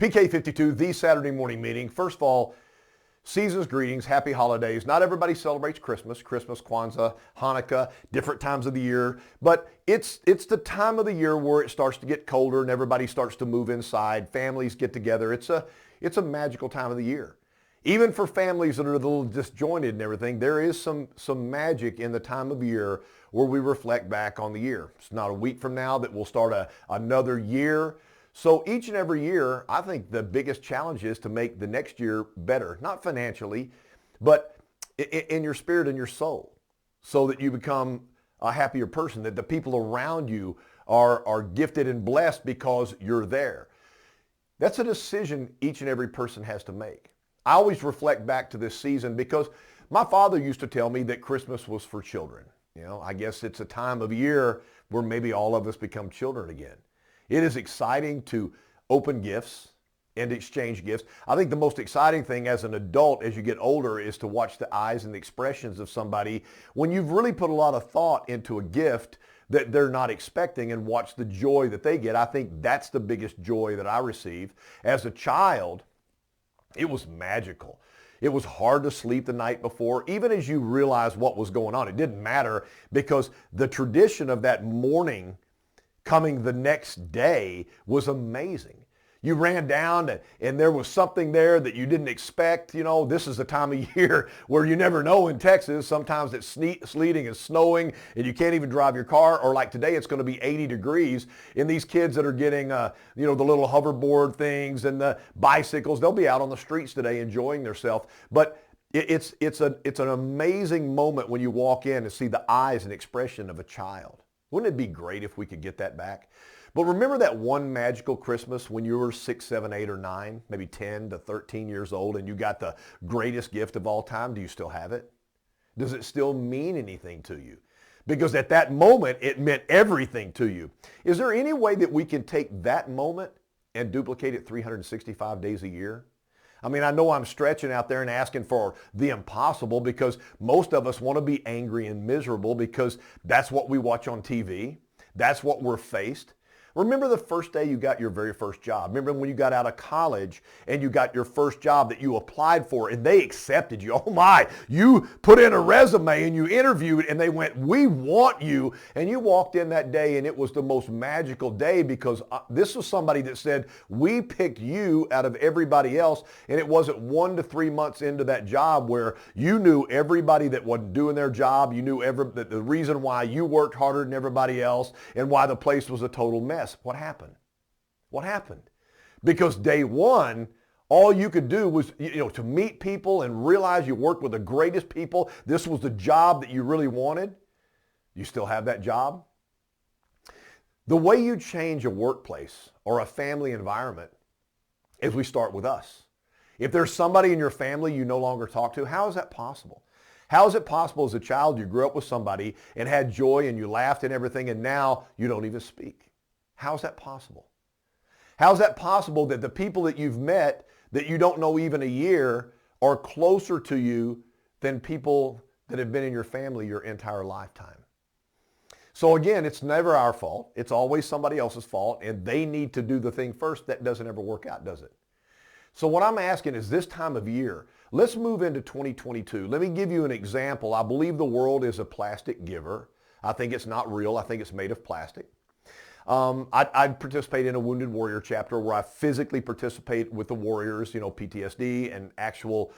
PK52, the Saturday morning meeting. First of all, season's greetings, happy holidays. Not everybody celebrates Christmas, Kwanzaa, Hanukkah, different times of the year, but it's the time of the year where it starts to get colder and everybody starts to move inside. Families get together. It's a magical time of the year. Even for families that are a little disjointed and everything, there is some magic in the time of year where we reflect back on the year. It's not a week from now that we'll start another year. So each and every year, I think the biggest challenge is to make the next year better, not financially, but in your spirit and your soul, so that you become a happier person, that the people around you are gifted and blessed because you're there. That's a decision each and every person has to make. I always reflect back to this season because my father used to tell me that Christmas was for children. You know, I guess it's a time of year where maybe all of us become children again. It is exciting to open gifts and exchange gifts. I think the most exciting thing as an adult as you get older is to watch the eyes and the expressions of somebody when you've really put a lot of thought into a gift that they're not expecting and watch the joy that they get. I think that's the biggest joy that I receive. As a child, it was magical. It was hard to sleep the night before, even as you realized what was going on. It didn't matter because the tradition of that morning coming the next day was amazing. You ran down and there was something there that you didn't expect. You know, this is the time of year where you never know in Texas. Sometimes it's sleeting and snowing and you can't even drive your car. Or like today, it's going to be 80 degrees. And these kids that are getting, the little hoverboard things and the bicycles, they'll be out on the streets today enjoying themselves. But it's an amazing moment when you walk in and see the eyes and expression of a child. Wouldn't it be great if we could get that back? But remember that one magical Christmas when you were 6, 7, 8, or 9, maybe 10 to 13 years old, and you got the greatest gift of all time? Do you still have it? Does it still mean anything to you? Because at that moment, it meant everything to you. Is there any way that we can take that moment and duplicate it 365 days a year? I mean, I know I'm stretching out there and asking for the impossible because most of us want to be angry and miserable because that's what we watch on TV. That's what we're faced. Remember the first day you got your very first job. Remember when you got out of college and you got your first job that you applied for and they accepted you. Oh my, you put in a resume and you interviewed and they went, we want you. And you walked in that day and it was the most magical day because this was somebody that said, we picked you out of everybody else. And it wasn't 1 to 3 months into that job where you knew everybody that wasn't doing their job. You knew the reason why you worked harder than everybody else and why the place was a total mess. What happened? What happened? Because day one, all you could do was, to meet people and realize you worked with the greatest people. This was the job that you really wanted. You still have that job? The way you change a workplace or a family environment is we start with us. If there's somebody in your family you no longer talk to, how is that possible? How is it possible as a child you grew up with somebody and had joy and you laughed and everything and now you don't even speak? How is that possible? How is that possible that the people that you've met that you don't know even a year are closer to you than people that have been in your family your entire lifetime? So again, it's never our fault. It's always somebody else's fault, and they need to do the thing first. That doesn't ever work out, does it? So what I'm asking is this time of year, let's move into 2022. Let me give you an example. I believe the world is a plastic giver. I think it's not real. I think it's made of plastic. I participate in a Wounded Warrior chapter where I physically participate with the warriors, PTSD and actual,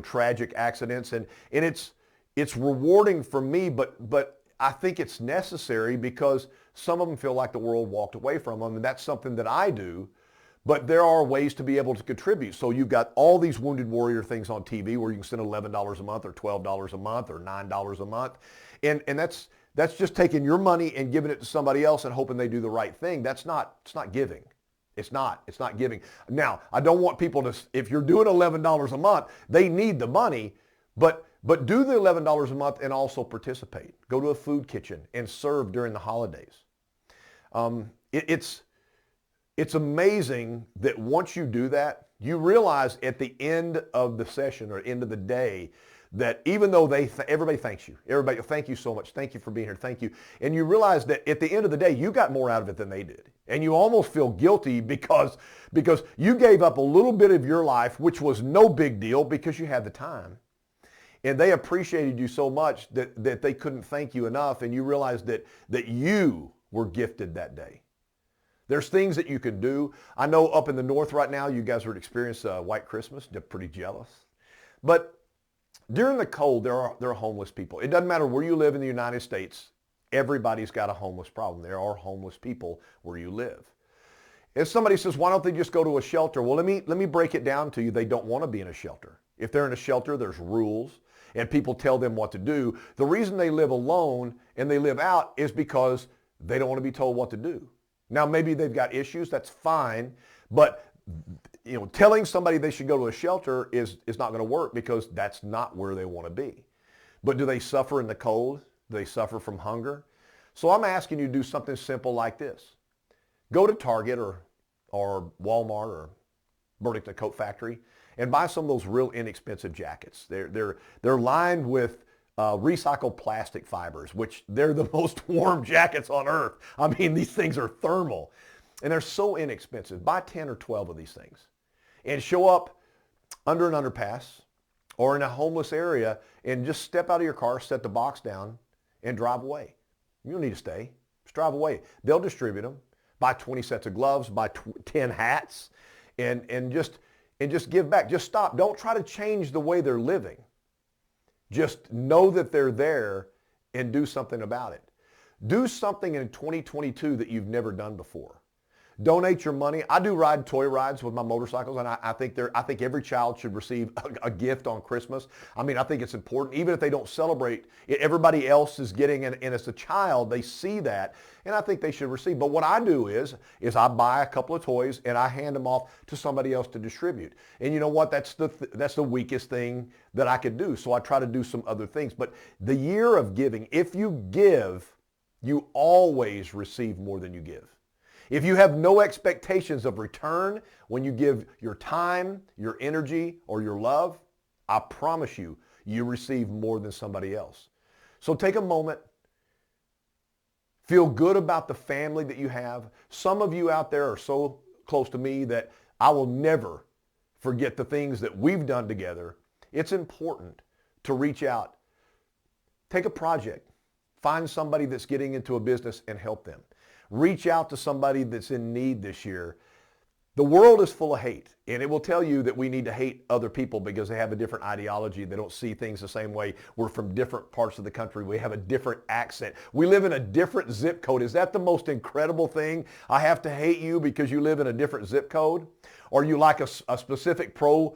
tragic accidents. And it's rewarding for me, but I think it's necessary because some of them feel like the world walked away from them. And that's something that I do. But there are ways to be able to contribute. So you've got all these Wounded Warrior things on TV where you can send $11 a month or $12 a month or $9 a month. And that's just taking your money and giving it to somebody else and hoping they do the right thing. It's not giving. It's not giving. Now, I don't want people to, if you're doing $11 a month, they need the money, but do the $11 a month and also participate. Go to a food kitchen and serve during the holidays. It's amazing that once you do that, you realize at the end of the session or end of the day that even though everybody thanks you, everybody, thank you so much, thank you for being here, thank you. And you realize that at the end of the day, you got more out of it than they did. And you almost feel guilty because you gave up a little bit of your life, which was no big deal because you had the time. And they appreciated you so much that they couldn't thank you enough, and you realized that you were gifted that day. There's things that you can do. I know up in the north right now, you guys would experience White Christmas. They're pretty jealous. But during the cold, there are homeless people. It doesn't matter where you live in the United States. Everybody's got a homeless problem. There are homeless people where you live. If somebody says, why don't they just go to a shelter? Well, let me break it down to you. They don't want to be in a shelter. If they're in a shelter, there's rules and people tell them what to do. The reason they live alone and they live out is because they don't want to be told what to do. Now, maybe they've got issues. That's fine. But telling somebody they should go to a shelter is not going to work because that's not where they want to be. But do they suffer in the cold? Do they suffer from hunger? So I'm asking you to do something simple like this. Go to Target or Walmart or Burlington Coat Factory and buy some of those real inexpensive jackets. They're lined with recycled plastic fibers, which they're the most warm jackets on earth. I mean, these things are thermal and they're so inexpensive. Buy 10 or 12 of these things and show up under an underpass or in a homeless area and just step out of your car, set the box down and drive away. You don't need to stay. Just drive away. They'll distribute them. Buy 20 sets of gloves, buy 10 hats, and just give back. Just stop. Don't try to change the way they're living. Just know that they're there and do something about it. Do something in 2022 that you've never done before. Donate your money. I do ride toy rides with my motorcycles, and I think every child should receive a gift on Christmas. I mean, I think it's important, even if they don't celebrate. Everybody else is getting, and as a child, they see that, and I think they should receive. But what I do is I buy a couple of toys and I hand them off to somebody else to distribute. And you know what? That's the weakest thing that I could do. So I try to do some other things. But the year of giving, if you give, you always receive more than you give. If you have no expectations of return when you give your time, your energy, or your love, I promise you, you receive more than somebody else. So take a moment. Feel good about the family that you have. Some of you out there are so close to me that I will never forget the things that we've done together. It's important to reach out. Take a project. Find somebody that's getting into a business and help them. Reach out to somebody that's in need this year. The world is full of hate, and it will tell you that we need to hate other people because they have a different ideology. They don't see things the same way. We're from different parts of the country. We have a different accent. We live in a different zip code. Is that the most incredible thing? I have to hate you because you live in a different zip code? Or you like a specific pro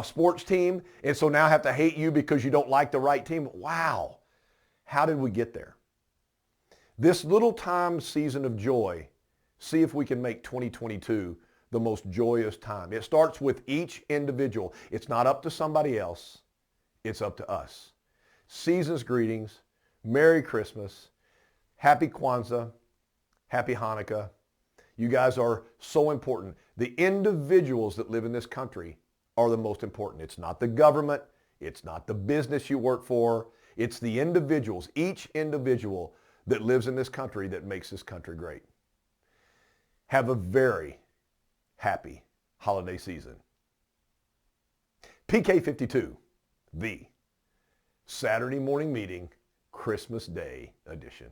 sports team, and so now I have to hate you because you don't like the right team? Wow. How did we get there? This little time season of joy, see if we can make 2022 the most joyous time. It starts with each individual. It's not up to somebody else. It's up to us. Season's greetings. Merry Christmas. Happy Kwanzaa. Happy Hanukkah. You guys are so important. The individuals that live in this country are the most important. It's not the government. It's not the business you work for. It's the individuals, each individual that lives in this country that makes this country great. Have a very happy holiday season. PK52, the Saturday Morning Meeting Christmas Day edition.